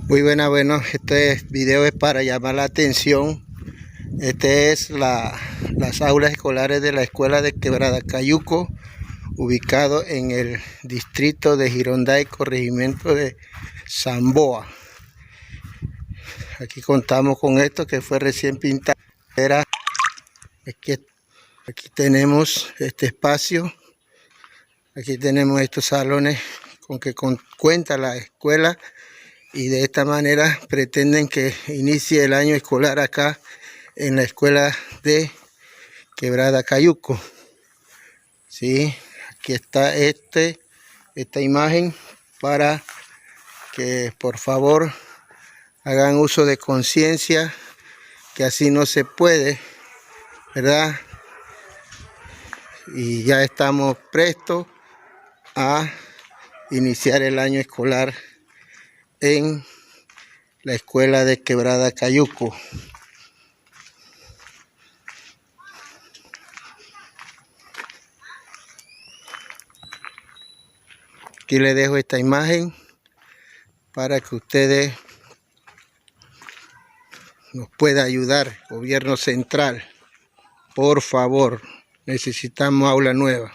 Muy buena, bueno, este video es para llamar la atención. Este es las aulas escolares de la escuela de Quebrada Cayuco, ubicado en el distrito de Gironday, corregimiento de Zamboa. Aquí contamos con esto que fue recién pintado. Aquí tenemos este espacio, aquí tenemos estos salones con que cuenta la escuela. Y de esta manera pretenden que inicie el año escolar acá en la escuela de Quebrada Cayuco. Sí, aquí está esta imagen para que por favor hagan uso de conciencia, que así no se puede, ¿verdad? Y ya estamos prestos a iniciar el año escolar en la escuela de Quebrada Cayuco. Aquí les dejo esta imagen para que ustedes nos puedan ayudar, gobierno central. Por favor, necesitamos aula nueva.